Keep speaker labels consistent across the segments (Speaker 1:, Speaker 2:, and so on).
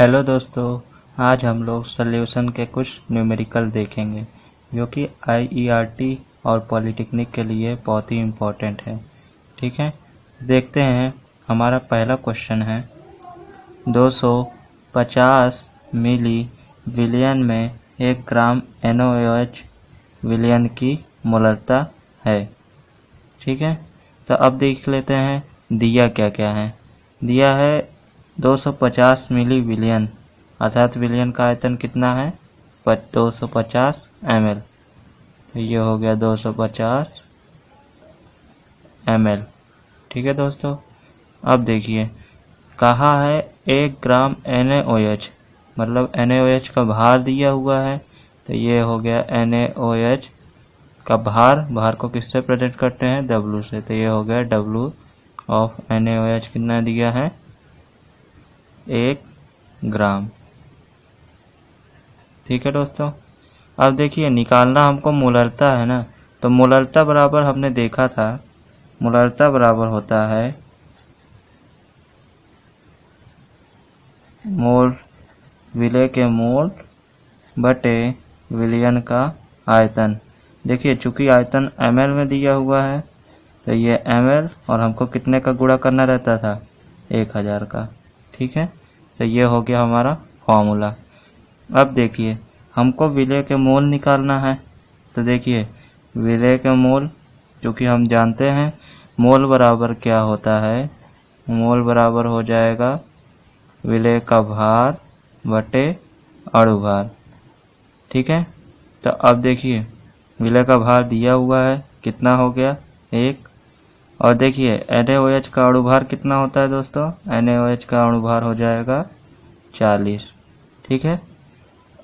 Speaker 1: Hello दोस्तों, आज हम लोग सॉल्यूशन के कुछ न्यूमेरिकल देखेंगे जो कि आईईआरटी और पॉलिटेक्निक के लिए बहुत ही इम्पोर्टेंट है। ठीक है, देखते हैं। हमारा पहला क्वेश्चन है 250 मिली विलियन में 1 ग्राम NaOH विलियन की मोलरता है। ठीक है, तो अब देख लेते हैं दिया क्या क्या है। दिया है 250 मिली विलियन, अर्थात विलियन का आयतन कितना है 250 ml। तो ये हो गया 250 ml। ठीक है दोस्तों, अब देखिए कहा है 1 ग्राम NaOH, मतलब NaOH का भार दिया हुआ है। तो ये हो गया NaOH का भार को किससे प्रेजेंट करते हैं W से। तो ये हो गया W ऑफ NaOH कितना दिया है 1 ग्राम। ठीक है दोस्तों, अब देखिए निकालना हमको मोलरता है ना। तो मोलरता बराबर हमने देखा था, मोलरता बराबर होता है मोल विलय के मोल बटे विलियन का आयतन। देखिए चूंकि आयतन ml में दिया हुआ है तो ये ml और हमको कितने का गुणा करना रहता था 1000 का। ठीक है, तो ये हो गया हमारा फॉर्मूला। अब देखिए हमको विलय के मोल निकालना है। तो देखिए विलय के मोल, क्योंकि हम जानते हैं मोल बराबर क्या होता है, मोल बराबर हो जाएगा विलय का भार बटे अणु भार। ठीक है, तो अब देखिए विलय का भार दिया हुआ है कितना हो गया 1, और देखिए NaOH का अणु भार कितना होता है दोस्तों, NaOH का अणु भार हो जाएगा 40। ठीक है,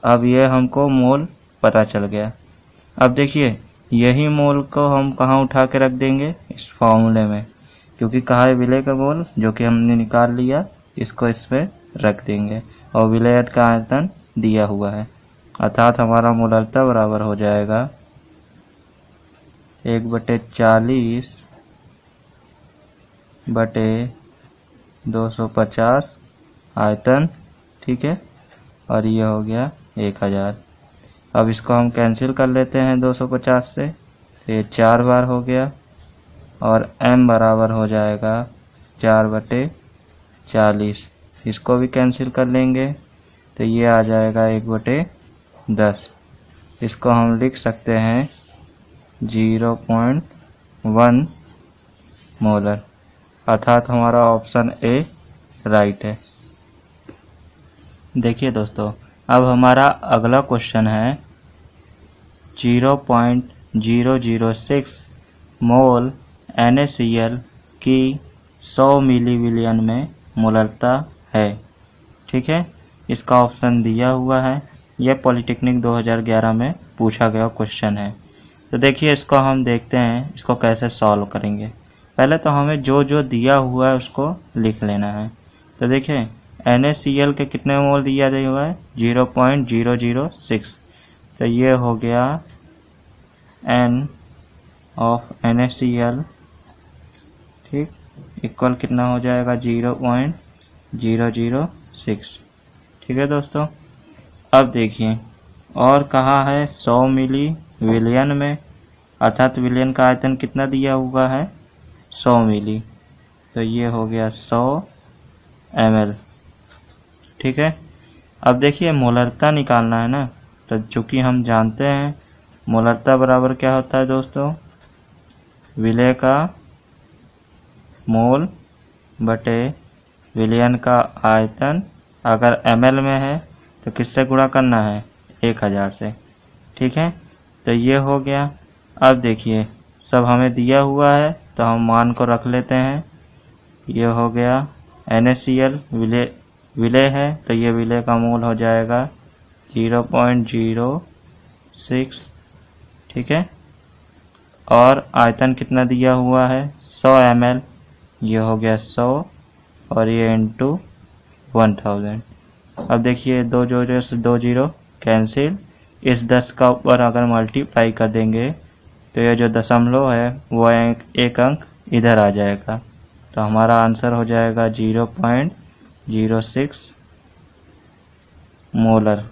Speaker 1: अब ये हमको मोल पता चल गया। अब देखिए यही मोल को हम कहाँ उठा के रख देंगे इस फॉर्मूले में, क्योंकि कहा है विलय का मोल जो कि हमने निकाल लिया, इसको इसमें रख देंगे और विलय का आयतन दिया हुआ है, अर्थात हमारा मोलरता बराबर हो जाएगा 1/40 बटे 250 आयतन। ठीक है, और ये हो गया 1000। अब इसको हम कैंसिल कर लेते हैं 250 से, तो ये 4 बार हो गया और m बराबर हो जाएगा 4/40। इसको भी कैंसिल कर लेंगे तो ये आ जाएगा 1/10। इसको हम लिख सकते हैं 0.1 मोलर, अर्थात हमारा ऑप्शन ए राइट है। देखिए दोस्तों, अब हमारा अगला क्वेश्चन है 0.006 मोल NaCl की 100 मिली विलियन में मोलरता है। ठीक है, इसका ऑप्शन दिया हुआ है। यह पॉलिटेक्निक 2011 में पूछा गया क्वेश्चन है। तो देखिए इसको हम देखते हैं इसको कैसे सॉल्व करेंगे। पहले तो हमें जो जो दिया हुआ है उसको लिख लेना है। तो देखिए NaCl के कितने मोल दिया हुआ है 0.006। तो ये हो गया N ऑफ NaCl, ठीक, इक्वल कितना हो जाएगा 0.006। ठीक है दोस्तों, अब देखिए और कहा है 100 मिली विलियन में, अर्थात विलियन का आयतन कितना दिया हुआ है 100 मिली। तो ये हो गया 100 ml। ठीक है, अब देखिए मोलरता निकालना है ना। तो चूंकि हम जानते हैं मोलरता बराबर क्या होता है दोस्तों, विलय का मोल बटे विलियन का आयतन। अगर ml में है तो किससे गुणा करना है 1000 से। ठीक है, तो ये हो गया। अब देखिए सब हमें दिया हुआ है तो हम मान को रख लेते हैं। ये हो गया NaCl विलय है तो ये विलय का मोल हो जाएगा 0.06। ठीक है, और आयतन कितना दिया हुआ है 100 ml। ये हो गया 100 और ये इंटू 1000। अब देखिए 2 0 से 2 0 कैंसिल। इस 10 का ऊपर अगर मल्टीप्लाई कर देंगे तो ये जो दशमलव है वो एक अंक इधर आ जाएगा। तो हमारा आंसर हो जाएगा 0.06 मोलर।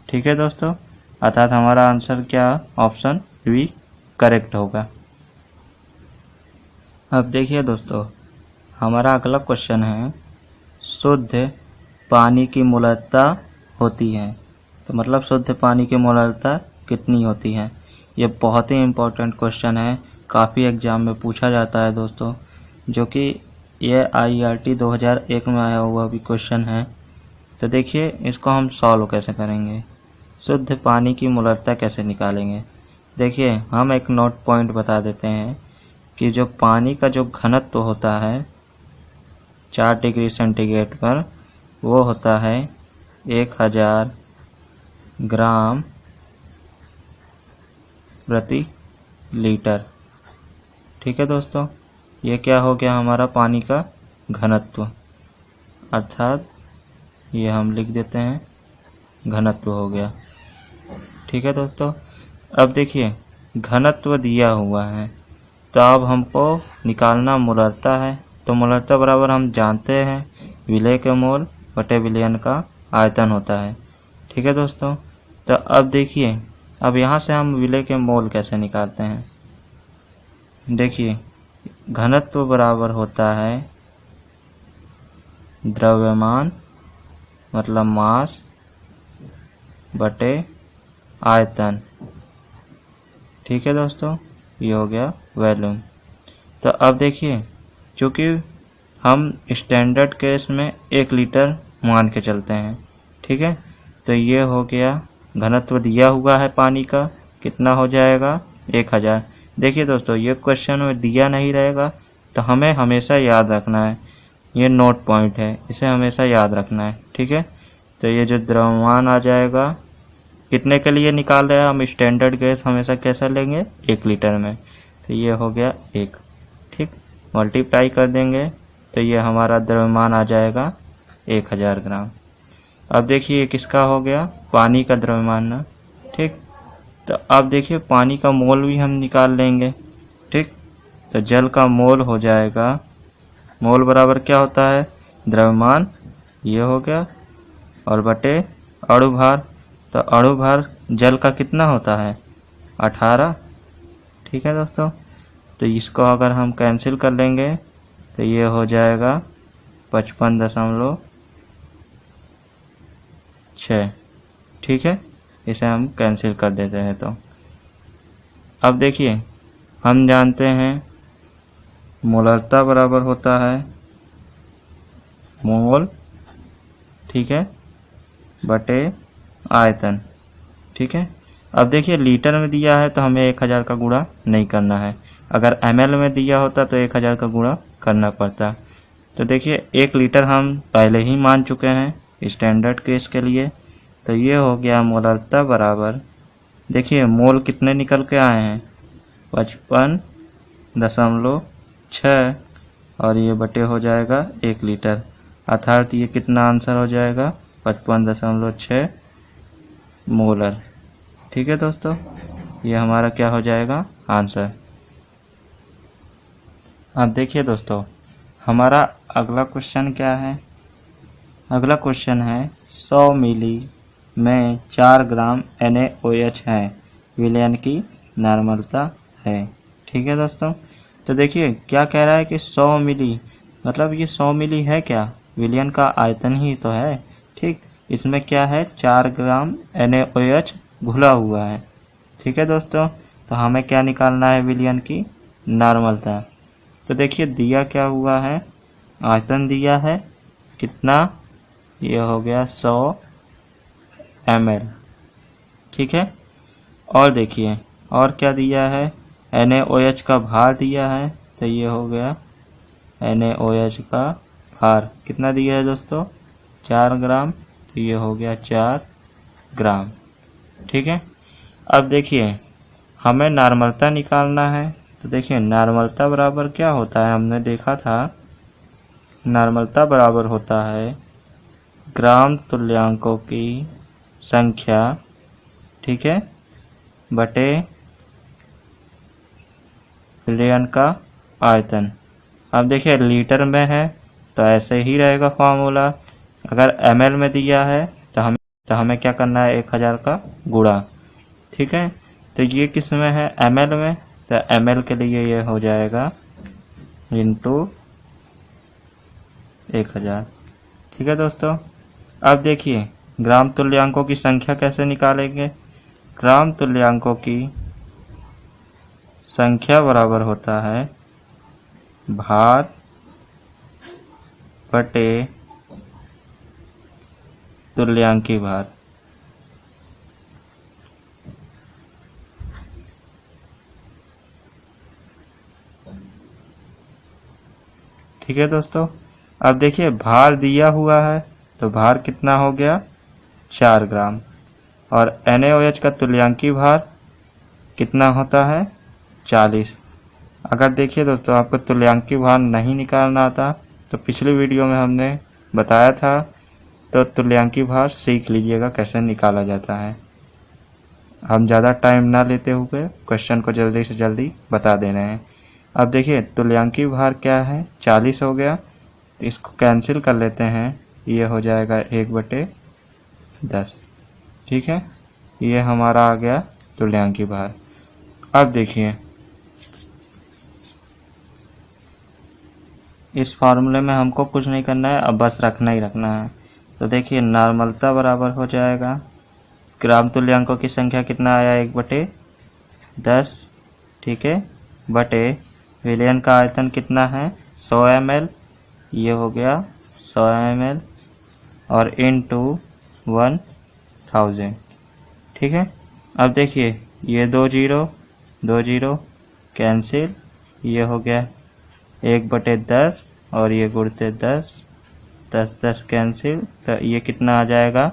Speaker 1: ठीक है दोस्तों, अर्थात हमारा आंसर क्या, ऑप्शन बी करेक्ट होगा। अब देखिए दोस्तों, हमारा अगला क्वेश्चन है, शुद्ध पानी की मोलरता होती है, तो मतलब शुद्ध पानी की मोलरता कितनी होती है। ये बहुत ही इम्पोर्टेंट क्वेश्चन है, काफ़ी एग्जाम में पूछा जाता है दोस्तों, जो कि ये IRT 2001 में आया हुआ भी क्वेश्चन है। तो देखिए इसको हम सॉल्व कैसे करेंगे, शुद्ध पानी की मोलरता कैसे निकालेंगे। देखिए हम एक नोट पॉइंट बता देते हैं कि जो पानी का जो घनत्व होता है 4 डिग्री सेंटीग्रेड पर, वो होता है 1000 ग्राम प्रति लीटर। ठीक है दोस्तों, ये क्या हो गया हमारा पानी का घनत्व, अर्थात ये हम लिख देते हैं घनत्व हो गया। ठीक है दोस्तों, अब देखिए घनत्व दिया हुआ है, तो अब हमको निकालना मोलरता है। तो मोलरता बराबर हम जानते हैं विलेय के मोल बटे विलयन का आयतन होता है। ठीक है दोस्तों, तो अब देखिए, अब यहाँ से हम विलेय के मोल कैसे निकालते हैं। देखिए घनत्व बराबर होता है द्रव्यमान मतलब मास बटे आयतन। ठीक है दोस्तों, ये हो गया वॉल्यूम। तो अब देखिए, चूँकि हम स्टैंडर्ड केस में 1 लीटर मान के चलते हैं, ठीक है, तो ये हो गया घनत्व दिया हुआ है पानी का, कितना हो जाएगा 1000। देखिए दोस्तों, ये क्वेश्चन में दिया नहीं रहेगा, तो हमें हमेशा याद रखना है, ये नोट पॉइंट है, इसे हमेशा याद रखना है। ठीक है, तो ये जो द्रव्यमान आ जाएगा, कितने के लिए निकाल रहे हैं हम, स्टैंडर्ड गैस हमेशा कैसा लेंगे 1 लीटर में, तो ये हो गया 1। ठीक, मल्टीप्लाई कर देंगे तो ये हमारा द्रव्यमान आ जाएगा 1000 ग्राम। अब देखिए किसका हो गया, पानी का द्रव्यमान ना। ठीक, तो अब देखिए पानी का मोल भी हम निकाल लेंगे। ठीक, तो जल का मोल हो जाएगा, मोल बराबर क्या होता है, द्रव्यमान, ये हो गया, और बटे अणु भार। तो अणु भार जल का कितना होता है 18। ठीक है दोस्तों, तो इसको अगर हम कैंसिल कर लेंगे तो ये हो जाएगा 55.6। ठीक है, इसे हम कैंसिल कर देते हैं। तो अब देखिए हम जानते हैं मोलरता बराबर होता है मोल, ठीक है, बटे आयतन। ठीक है, अब देखिए लीटर में दिया है तो हमें 1000 का गुणा नहीं करना है, अगर ml में दिया होता तो 1000 का गुणा करना पड़ता। तो देखिए 1 लीटर हम पहले ही मान चुके हैं स्टैंडर्ड केस के लिए, तो ये हो गया मोलरता बराबर, देखिए मोल कितने निकल के आए हैं 55.6, और ये बटे हो जाएगा 1 लीटर, अर्थात ये कितना आंसर हो जाएगा 55.6 मोलर। ठीक है दोस्तों, ये हमारा क्या हो जाएगा आंसर। अब देखिए दोस्तों, हमारा अगला क्वेश्चन क्या है, अगला क्वेश्चन है 100 मिली में 4 ग्राम NaOH है, विलयन की नॉर्मलता है। ठीक है दोस्तों, तो देखिए क्या कह रहा है कि 100 मिली, मतलब ये 100 मिली है क्या, विलयन का आयतन ही तो है। ठीक, इसमें क्या है 4 ग्राम NaOH घुला हुआ है। ठीक है दोस्तों, तो हमें क्या निकालना है, विलयन की नॉर्मलता। तो देखिए दिया क्या हुआ है, आयतन दिया है कितना, ये हो गया 100 ml। ठीक है, और देखिए और क्या दिया है, NaOH का भार दिया है, तो ये हो गया NaOH का भार कितना दिया है दोस्तों 4 ग्राम, तो ये हो गया 4 ग्राम। ठीक है, अब देखिए हमें नॉर्मलता निकालना है, तो देखिए नॉर्मलता बराबर क्या होता है, हमने देखा था नॉर्मलता बराबर होता है ग्राम तुल्यांकों की संख्या, ठीक है, बटे विलयन का आयतन। अब देखिए लीटर में है तो ऐसे ही रहेगा फॉर्मूला, अगर ml में दिया है तो हमें क्या करना है 1000 का गुणा। ठीक है, तो ये किस में है ml में, तो ml के लिए ये हो जाएगा इंटू 1000। ठीक है दोस्तों, अब देखिए ग्राम तुल्यांकों की संख्या कैसे निकालेंगे। ग्राम तुल्यांकों की संख्या बराबर होता है भार बटे तुल्यांकी भार। ठीक है दोस्तों, अब देखिए भार दिया हुआ है तो भार कितना हो गया 4 ग्राम, और NaOH का तुल्यांकी भार कितना होता है 40। अगर देखिए दोस्तों आपको तुल्यांकी भार नहीं निकालना आता तो पिछली वीडियो में हमने बताया था, तो तुल्यांकी भार सीख लीजिएगा कैसे निकाला जाता है। हम ज़्यादा टाइम ना लेते हुए क्वेश्चन को जल्दी से जल्दी बता दे रहे हैं। अब देखिए तुल्यांकी भार क्या है 40 हो गया, तो इसको कैंसिल कर लेते हैं, ये हो जाएगा 1/10। ठीक है, ये हमारा आ गया तुल्यांकी भार। अब देखिए इस फार्मूले में हमको कुछ नहीं करना है, अब बस रखना ही रखना है। तो देखिए नॉर्मलता बराबर हो जाएगा, ग्राम तुल्यांकों की संख्या कितना आया 1/10। ठीक है, बटे विलयन का आयतन कितना है 100 ml, ये हो गया 100 ml, और इनटू 1000। ठीक है, अब देखिए ये 2 0 कैंसिल, ये हो गया 1/10 और ये गुणते 10 10 कैंसिल, तो ये कितना आ जाएगा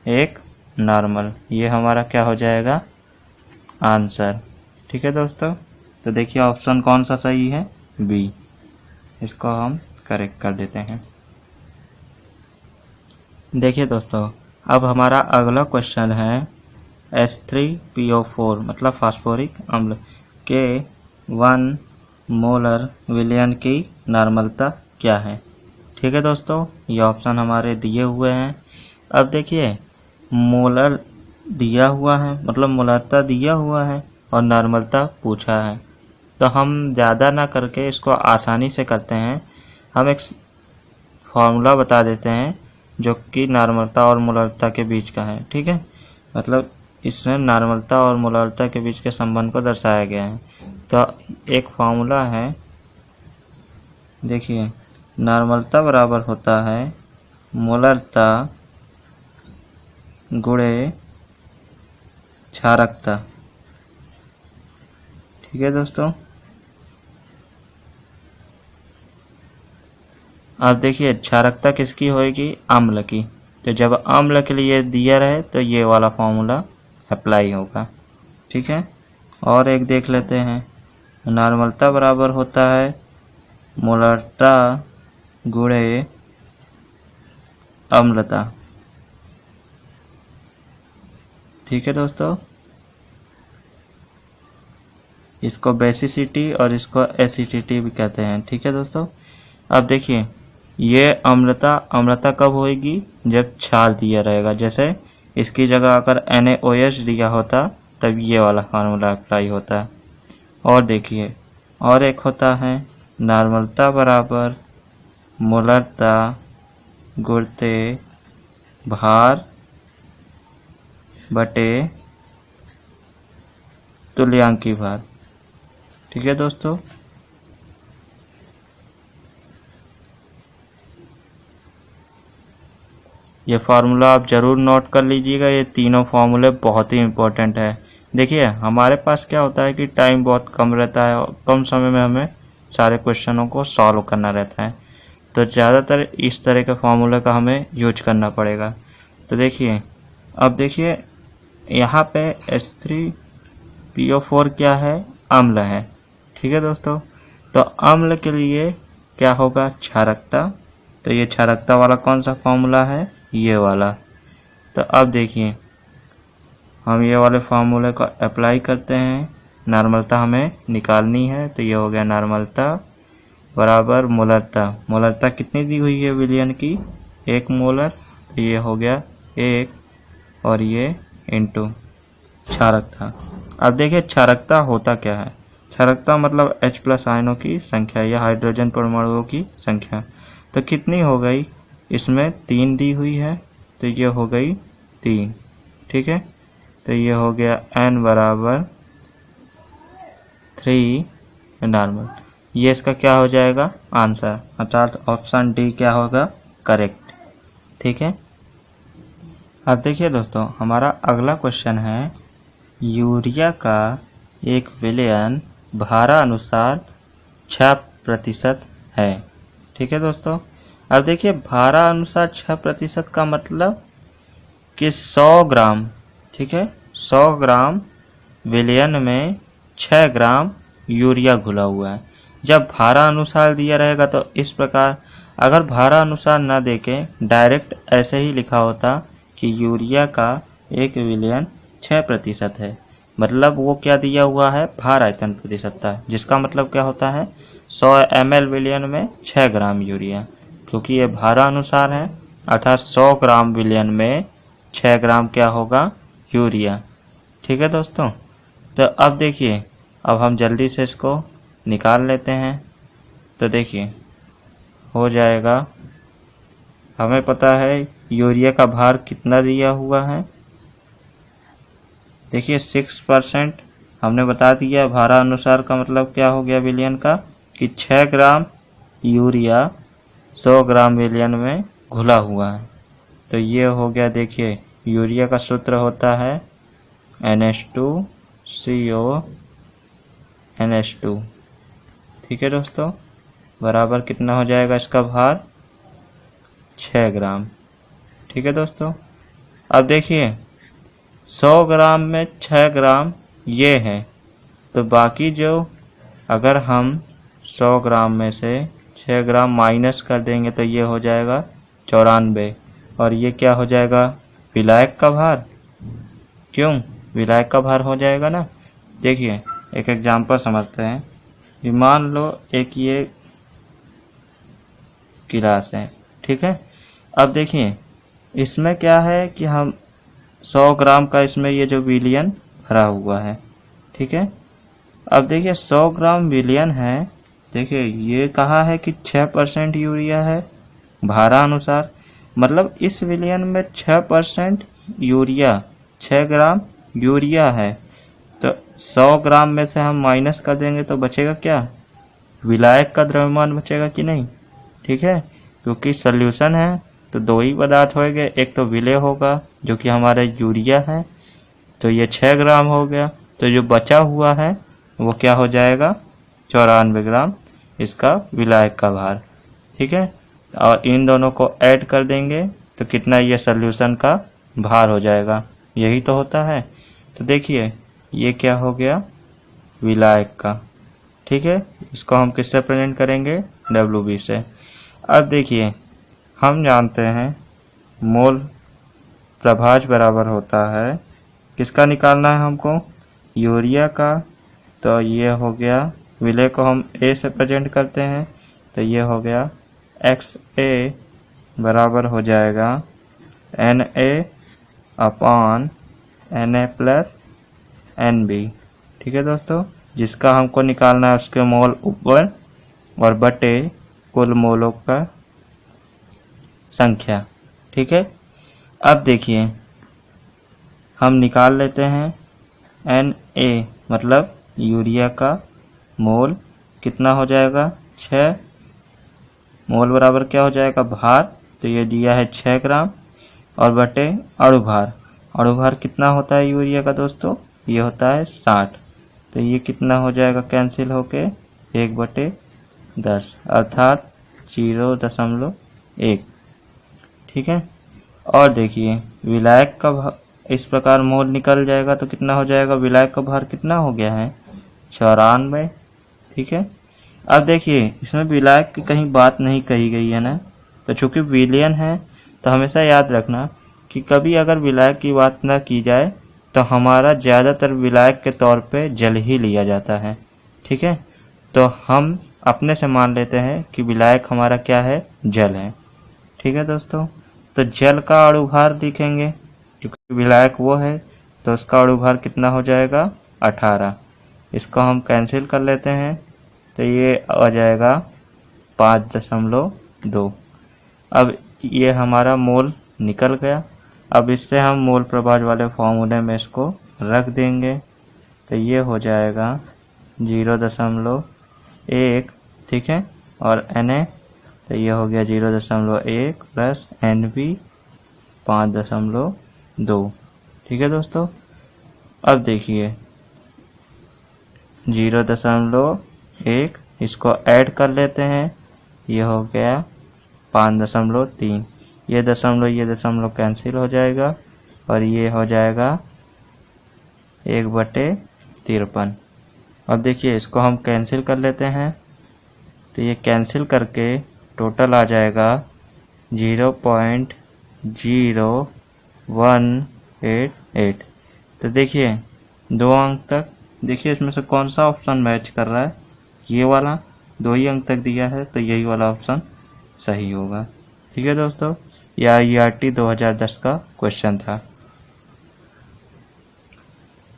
Speaker 1: एक नॉर्मल। ये हमारा क्या हो जाएगा आंसर। ठीक है दोस्तों, तो देखिए ऑप्शन कौन सा सही है बी, इसको हम करेक्ट कर देते हैं। देखिए दोस्तों अब हमारा अगला क्वेश्चन है H3PO4 मतलब फास्फोरिक अम्ल के 1 मोलर विलयन की नॉर्मलता क्या है। ठीक है दोस्तों, ये ऑप्शन हमारे दिए हुए हैं। अब देखिए मोलर दिया हुआ है मतलब मोलरता दिया हुआ है और नॉर्मलता पूछा है, तो हम ज़्यादा ना करके इसको आसानी से करते हैं। हम एक फार्मूला बता देते हैं जो कि नॉर्मलता और मोलरता के बीच का है। ठीक है, मतलब इसमें नॉर्मलता और मोलरता के बीच के संबंध को दर्शाया गया है। तो एक फार्मूला है, देखिए नॉर्मलता बराबर होता है मोलरता गुणे क्षारकता। ठीक है दोस्तों, अब देखिए क्षारकता किसकी होएगी अम्ल की, तो जब अम्ल के लिए दिया रहे तो ये वाला फॉर्मूला अप्लाई होगा। ठीक है, और एक देख लेते हैं, नॉर्मलता बराबर होता है मोलरता गुणे अम्लता। ठीक है दोस्तों, इसको बेसिसिटी और इसको एसिडिटी भी कहते हैं। ठीक है दोस्तों, अब देखिए ये अम्लता कब होएगी जब क्षार दिया रहेगा, जैसे इसकी जगह अगर NaOH दिया होता तब ये वाला फार्मूला अप्लाई होता। और देखिए और एक होता है नॉर्मलता बराबर मोलरता गुणते भार बटे तुल्यांकी भार। ठीक है दोस्तों, ये फार्मूला आप ज़रूर नोट कर लीजिएगा, ये तीनों फार्मूले बहुत ही इम्पोर्टेंट है। देखिए हमारे पास क्या होता है कि टाइम बहुत कम रहता है और कम समय में हमें सारे क्वेश्चनों को सॉल्व करना रहता है, तो ज़्यादातर इस तरह के फार्मूले का हमें यूज करना पड़ेगा। तो देखिए अब देखिए यहाँ पे H3PO4 क्या है अम्ल है। ठीक है दोस्तों, तो अम्ल के लिए क्या होगा क्षारकता, तो ये क्षारकता वाला कौन सा फार्मूला है ये वाला। तो अब देखिए हम ये वाले फार्मूले को अप्लाई करते हैं, नॉर्मलता हमें निकालनी है, तो ये हो गया नॉर्मलता बराबर मोलरता कितनी दी हुई है विलयन की 1 मोलर, तो ये हो गया 1 और ये इंटू क्षारकता। अब देखिए क्षारकता होता क्या है। क्षारकता मतलब H प्लस आयनों की संख्या या हाइड्रोजन परमाणुओं की संख्या। तो कितनी हो गई, इसमें 3 दी हुई है तो ये हो गई 3। ठीक है, तो ये हो गया N बराबर 3 नॉर्मल। ये इसका क्या हो जाएगा आंसर, अर्थात ऑप्शन डी क्या होगा करेक्ट। ठीक है, अब देखिए दोस्तों हमारा अगला क्वेश्चन है, यूरिया का एक विलयन भारानुसार 6% है। ठीक है दोस्तों, अब देखिए भारानुसार 6% का मतलब कि 100 ग्राम, ठीक है, 100 ग्राम विलयन में 6 ग्राम यूरिया घुला हुआ है। जब भारा अनुसार दिया रहेगा तो इस प्रकार, अगर भारा अनुसार ना देके डायरेक्ट ऐसे ही लिखा होता कि यूरिया का एक विलयन 6% है, मतलब वो क्या दिया हुआ है भार आयतन प्रतिशतता, जिसका मतलब क्या होता है 100 ml विलयन में 6 ग्राम यूरिया। क्योंकि ये भारा अनुसार है अर्थात 100 ग्राम विलयन में 6 ग्राम क्या होगा यूरिया। ठीक है दोस्तों, तो अब देखिए, अब हम जल्दी से इसको निकाल लेते हैं। तो देखिए हो जाएगा, हमें पता है यूरिया का भार कितना दिया हुआ है, देखिए 6%। हमने बता दिया भारा अनुसार का मतलब क्या हो गया विलयन का, कि 6 ग्राम यूरिया 100 ग्राम विलयन में घुला हुआ है। तो ये हो गया, देखिए यूरिया का सूत्र होता है NH2CO NH2। ठीक है दोस्तों, बराबर कितना हो जाएगा इसका भार 6 ग्राम। ठीक है दोस्तों, अब देखिए 100 ग्राम में 6 ग्राम ये है, तो बाकी जो अगर हम 100 ग्राम में से 6 ग्राम माइनस कर देंगे तो ये हो जाएगा 94, और ये क्या हो जाएगा विलायक का भार। क्यों विलायक का भार हो जाएगा ना। देखिए एक एग्जांपल समझते हैं, मान लो एक ये गिलास है, ठीक है। अब देखिए इसमें क्या है कि हम 100 ग्राम का इसमें ये जो विलयन भरा हुआ है, ठीक है। अब देखिए 100 ग्राम विलयन है, देखिए ये कहा है कि 6% यूरिया है भारा अनुसार, मतलब इस विलयन में 6% यूरिया, 6 ग्राम यूरिया है। तो 100 ग्राम में से हम माइनस कर देंगे तो बचेगा क्या, विलायक का द्रव्यमान बचेगा कि नहीं। ठीक है, क्योंकि सॉल्यूशन है तो 2 ही पदार्थ होंगे, एक तो विलय होगा जो कि हमारा यूरिया है, तो ये 6 ग्राम हो गया, तो जो बचा हुआ है वो क्या हो जाएगा 94 ग्राम इसका विलायक का भार। ठीक है, और इन दोनों को ऐड कर देंगे तो कितना ये सॉल्यूशन का भार हो जाएगा, यही तो होता है। तो देखिए ये क्या हो गया विलायक का। ठीक है, इसको हम किससे प्रेजेंट करेंगे WB से। अब देखिए हम जानते हैं मोल प्रभाज बराबर होता है, किसका निकालना है हमको यूरिया का, तो ये हो गया विलय को हम A से प्रेजेंट करते हैं, तो ये हो गया XA बराबर हो जाएगा NA upon Na plus NB। ठीक है दोस्तों, जिसका हमको निकालना है उसके मोल ऊपर और बटे कुल मोलों का संख्या। ठीक है, अब देखिए हम निकाल लेते हैं Na मतलब यूरिया का मोल कितना हो जाएगा 6, मोल बराबर क्या हो जाएगा भार, तो ये दिया है 6 ग्राम, और बटे अणुभार, अणुभार कितना होता है यूरिया का दोस्तों, ये होता है 60, तो ये कितना हो जाएगा कैंसिल होके 1/10 अर्थात 0.1। ठीक है, और देखिए विलायक का इस प्रकार मोल निकल जाएगा तो कितना हो जाएगा, विलायक का भार कितना हो गया है 94। ठीक है, अब देखिए इसमें विलायक की कहीं बात नहीं कही गई है ना, तो चूंकि विलयन है तो हमेशा याद रखना कि कभी अगर विलायक की बात ना की जाए तो हमारा ज़्यादातर विलायक के तौर पे जल ही लिया जाता है। ठीक है, तो हम अपने से मान लेते हैं कि विलायक हमारा क्या है जल है। ठीक है दोस्तों, तो जल का अणुभार लिखेंगे विलायक वो है तो उसका अणुभार कितना हो जाएगा 18। इसको हम कैंसिल कर लेते हैं तो ये आ जाएगा 5.2। अब ये हमारा मोल निकल गया। अब इससे हम मोल प्रभाज वाले फॉर्मूले में इसको रख देंगे तो ये हो जाएगा 0.1, ठीक है, और Na तो ये हो गया 0.1 प्लस NB 5.2, ठीक है दोस्तों। अब देखिए 0.1 इसको ऐड कर लेते हैं, ये हो गया 5.3। ये दशमलव कैंसिल हो जाएगा और ये हो जाएगा 1/53। अब देखिए इसको हम कैंसिल कर लेते हैं तो ये कैंसिल करके टोटल आ जाएगा 0.0188। तो देखिए 2 अंक तक, देखिए इसमें से कौन सा ऑप्शन मैच कर रहा है, ये वाला 2 ही अंक तक दिया है तो यही वाला ऑप्शन सही होगा, ठीक है दोस्तों। यह IRT 2010 का क्वेश्चन था।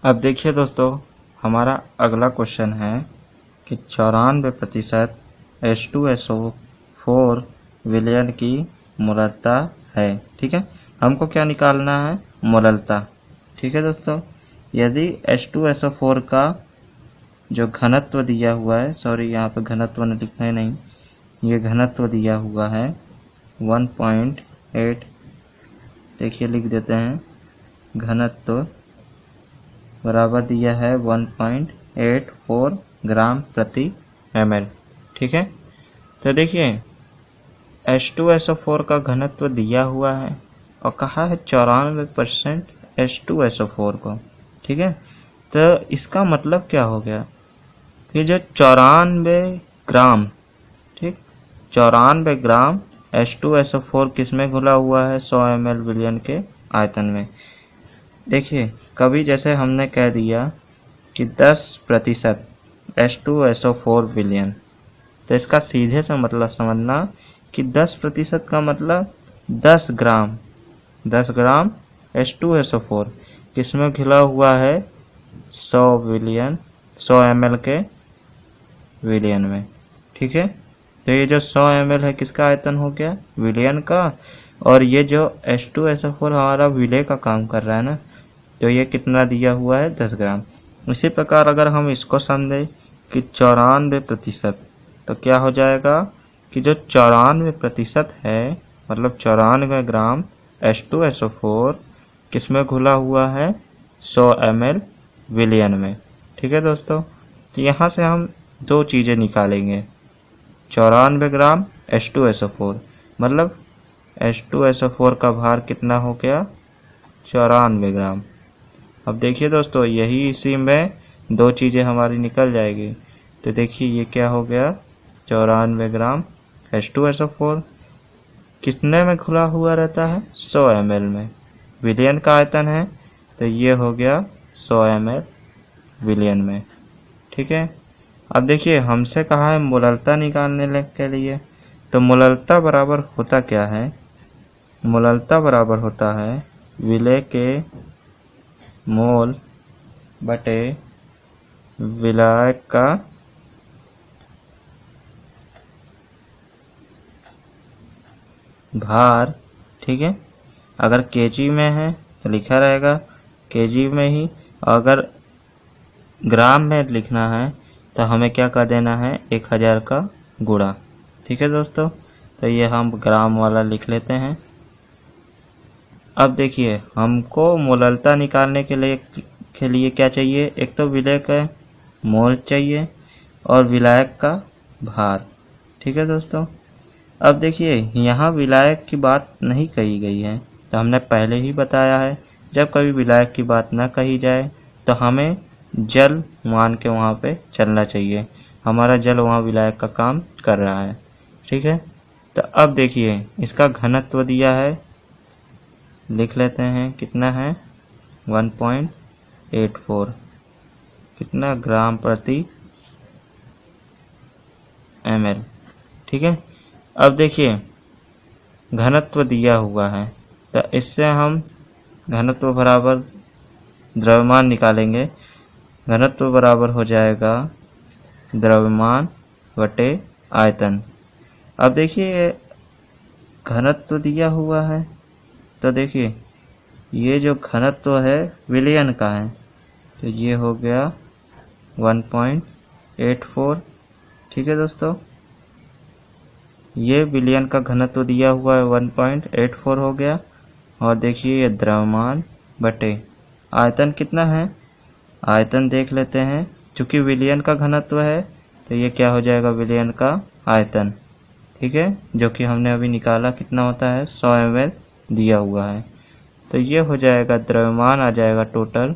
Speaker 1: अब देखिए दोस्तों हमारा अगला क्वेश्चन है कि 94% H2SO4 विलयन की मोलरता है, ठीक है। हमको क्या निकालना है, मोलरता, ठीक है दोस्तों। यदि H2SO4 का जो घनत्व दिया हुआ है, सॉरी यहाँ पे घनत्व ने लिखना है नहीं, ये घनत्व दिया हुआ है 1.8, देखिए लिख देते हैं, घनत्व बराबर दिया है 1.84 ग्राम प्रति ml, ठीक है। तो देखिए H2SO4 का घनत्व दिया हुआ है और कहा है 94% H2SO4 को, ठीक है। तो इसका मतलब क्या हो गया कि जो 94 ग्राम, ठीक, 94 ग्राम H2SO4 किसमें घुला हुआ है, 100 ml विलयन के आयतन में। देखिए कभी जैसे हमने कह दिया कि 10% H2SO4 विलयन, तो इसका सीधे से मतलब समझना कि 10% का मतलब 10 ग्राम H2SO4 किसमें घुला हुआ है, 100 ml के विलयन में, ठीक है। तो ये जो 100 ml है किसका आयतन हो गया, विलयन का, और ये जो H2SO4 हमारा विलय का काम कर रहा है ना, तो ये कितना दिया हुआ है, 10 ग्राम। इसी प्रकार अगर हम इसको समझें कि 94%, तो क्या हो जाएगा कि जो 94% है मतलब 94 ग्राम H2SO4 किसमें घुला हुआ है, 100 ml विलयन में, ठीक है दोस्तों। तो यहाँ से हम दो चीज़ें निकालेंगे, 94 ग्राम H2SO4 मतलब H2SO4 का भार कितना हो गया, 94 ग्राम। अब देखिए दोस्तों यही इसी में दो चीज़ें हमारी निकल जाएगी। तो देखिए ये क्या हो गया, 94 ग्राम H2SO4 कितने में खुला हुआ रहता है, 100 ml में, विलयन का आयतन है तो ये हो गया 100 ml विलयन में, ठीक है। अब देखिए हमसे कहा है मोलरता निकालने के लिए, तो मोलरता बराबर होता क्या है, मोलरता बराबर होता है विलय के मोल बटे विलायक का भार, ठीक है। अगर केजी में है तो लिखा रहेगा केजी में ही, अगर ग्राम में लिखना है तो हमें क्या कर देना है, 1000 का गुणा, ठीक है दोस्तों। तो ये हम ग्राम वाला लिख लेते हैं। अब देखिए हमको मोलरता निकालने के लिए क्या चाहिए, एक तो विलय का मोल चाहिए और विलायक का भार, ठीक है दोस्तों। अब देखिए यहाँ विलायक की बात नहीं कही गई है, तो हमने पहले ही बताया है जब कभी विलायक की बात ना कही जाए तो हमें जल मान के वहाँ पे चलना चाहिए, हमारा जल वहाँ विलायक का काम कर रहा है, ठीक है। तो अब देखिए इसका घनत्व दिया है, लिख लेते हैं कितना है, 1.84, कितना ग्राम प्रति ml, ठीक है। अब देखिए घनत्व दिया हुआ है तो इससे हम घनत्व बराबर द्रव्यमान निकालेंगे, घनत्व बराबर हो जाएगा द्रव्यमान बटे आयतन। अब देखिए घनत्व दिया हुआ है, तो देखिए ये जो घनत्व है विलयन का है, तो ये हो गया 1.84। ठीक है दोस्तों, ये विलयन का घनत्व दिया हुआ है 1.84 हो गया। और देखिए ये द्रव्यमान बटे आयतन कितना है, आयतन देख लेते हैं। चूंकि विलयन का घनत्व है तो ये क्या हो जाएगा, विलयन का आयतन। ठीक है, जो कि हमने अभी निकाला कितना होता है 100 ml दिया हुआ है। तो ये हो जाएगा द्रव्यमान आ जाएगा टोटल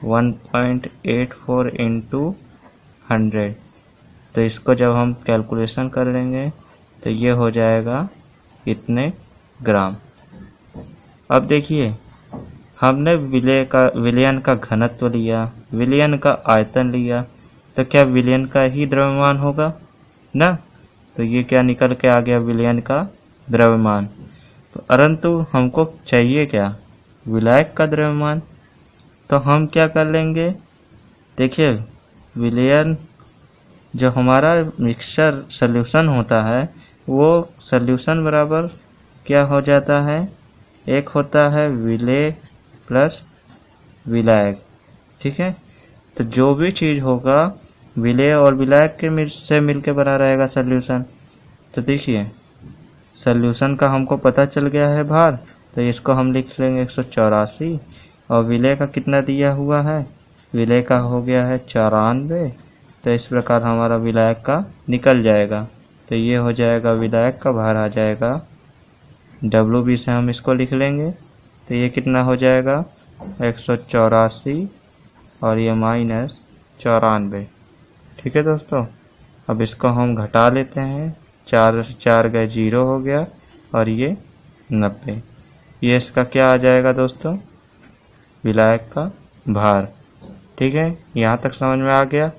Speaker 1: 1.84 इंटू 100। तो इसको जब हम कैलकुलेशन कर लेंगे तो ये हो जाएगा इतने ग्राम। अब देखिए हमने विलयन का घनत्व लिया, विलयन का आयतन लिया, तो क्या विलयन का ही द्रव्यमान होगा ना। तो ये क्या निकल के आ गया, विलयन का द्रव्यमान। तो परंतु हमको चाहिए क्या, विलायक का द्रव्यमान। तो हम क्या कर लेंगे, देखिए विलयन जो हमारा मिक्सचर सॉल्यूशन होता है वो सॉल्यूशन बराबर क्या हो जाता है, एक होता है विलेय प्लस विलायक। ठीक है, तो जो भी चीज़ होगा विलेय और विलायक के से मिलके बना रहेगा सॉल्यूशन। तो देखिए सॉल्यूशन का हमको पता चल गया है भार, तो इसको हम लिख लेंगे 184। और विलेय का कितना दिया हुआ है, विलेय का हो गया है 94। तो इस प्रकार हमारा विलायक का निकल जाएगा। तो ये हो जाएगा विलायक का भार आ जाएगा WB से हम इसको लिख लेंगे। तो ये कितना हो जाएगा 184 और ये माइनस 94। ठीक है दोस्तों, अब इसको हम घटा लेते हैं, 4 से 4 गए 0 हो गया और ये 90। ये इसका क्या आ जाएगा दोस्तों, विलायक का भार। ठीक है, यहाँ तक समझ में आ गया।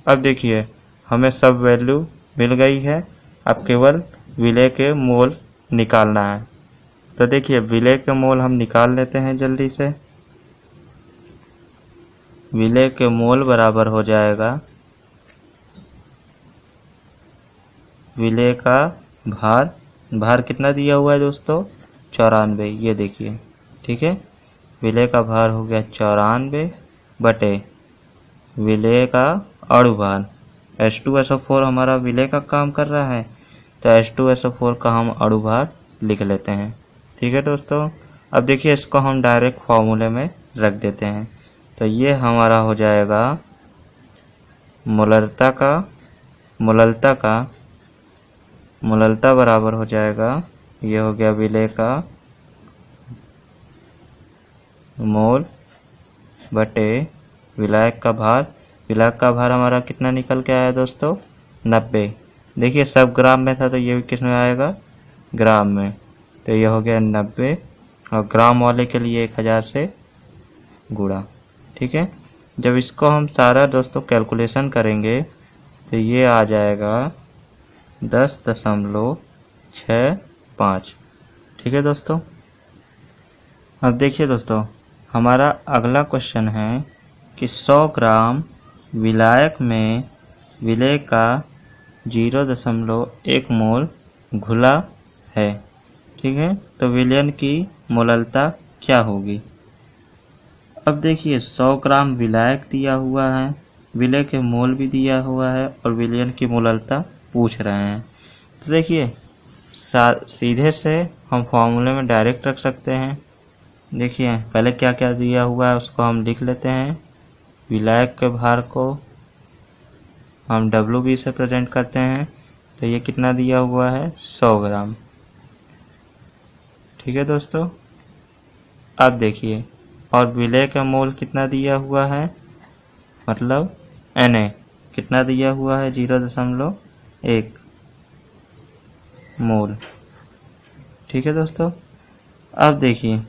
Speaker 1: अब देखिए हमें सब वैल्यू मिल गई है, अब केवल विलेय के मोल निकालना है। तो देखिए विलेय के मोल हम निकाल लेते हैं जल्दी से। विलेय के मोल बराबर हो जाएगा विलेय का भार, भार कितना दिया हुआ है दोस्तों 94, ये देखिए। ठीक है, विलेय का भार हो गया 94 बटे विलेय का अणु भार। H2SO4 हमारा विलेय का काम कर रहा है, तो H2SO4 का हम अणु भार लिख लेते हैं। ठीक है दोस्तों, अब देखिए इसको हम डायरेक्ट फॉर्मूले में रख देते हैं। तो ये हमारा हो जाएगा मोललता बराबर हो जाएगा, ये हो गया विलेय का मोल बटे विलायक का भार। विलायक का भार हमारा कितना निकल के आया दोस्तों 90। देखिए सब ग्राम में था तो ये भी किस में आएगा, ग्राम में। तो ये हो गया 90 और ग्राम वाले के लिए 1000 से गुणा। ठीक है, जब इसको हम सारा दोस्तों कैलकुलेशन करेंगे तो ये आ जाएगा 10.65। ठीक है दोस्तों, अब देखिए दोस्तों हमारा अगला क्वेश्चन है कि 100 ग्राम विलायक में विलेय का 0.1 मोल घुला है। ठीक है, तो विलयन की मोललता क्या होगी। अब देखिए 100 ग्राम विलायक दिया हुआ है, विलेय के मोल भी दिया हुआ है और विलयन की मोललता पूछ रहे हैं। तो देखिए सीधे से हम फॉर्मूले में डायरेक्ट रख सकते हैं। देखिए पहले क्या क्या दिया हुआ है उसको हम लिख लेते हैं। विलायक के भार को हम WB से प्रेजेंट करते हैं, तो ये कितना दिया हुआ है 100 ग्राम। ठीक है दोस्तों, अब देखिए और विलेय का मोल कितना दिया हुआ है, मतलब Na कितना दिया हुआ है 0.1 मोल। ठीक है दोस्तों, अब देखिए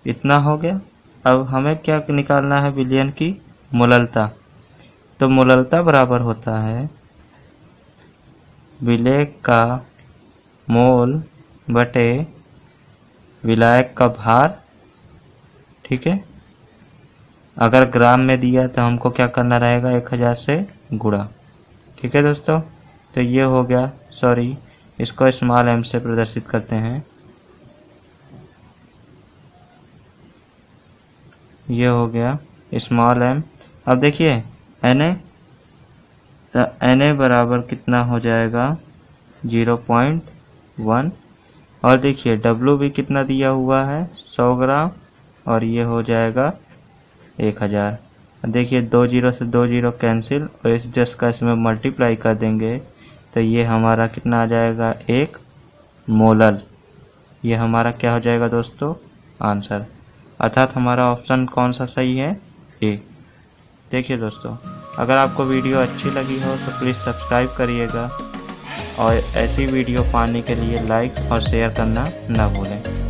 Speaker 1: इतना हो गया। अब हमें क्या निकालना है, विलयन की मोललता। तो मोललता बराबर होता है विलेय का मोल बटे विलायक का भार ठीक है। अगर ग्राम में दिया तो हमको क्या करना रहेगा, 1000 से गुणा। ठीक है दोस्तों, तो ये हो गया, सॉरी इसको स्मॉल m से प्रदर्शित करते हैं। ये हो गया स्मॉल m। अब देखिए Na, तो Na बराबर कितना हो जाएगा 0.1, और देखिए W भी कितना दिया हुआ है 100 ग्राम, और ये हो जाएगा 1000। देखिए 2 जीरो से 2 जीरो कैंसिल, और इस 10 का इसमें मल्टीप्लाई कर देंगे तो ये हमारा कितना आ जाएगा 1 मोलल। ये हमारा क्या हो जाएगा दोस्तों, आंसर। अर्थात हमारा ऑप्शन कौन सा सही है, ए। देखिए दोस्तों, अगर आपको वीडियो अच्छी लगी हो तो प्लीज़ सब्सक्राइब करिएगा, और ऐसी वीडियो पाने के लिए लाइक और शेयर करना ना भूलें।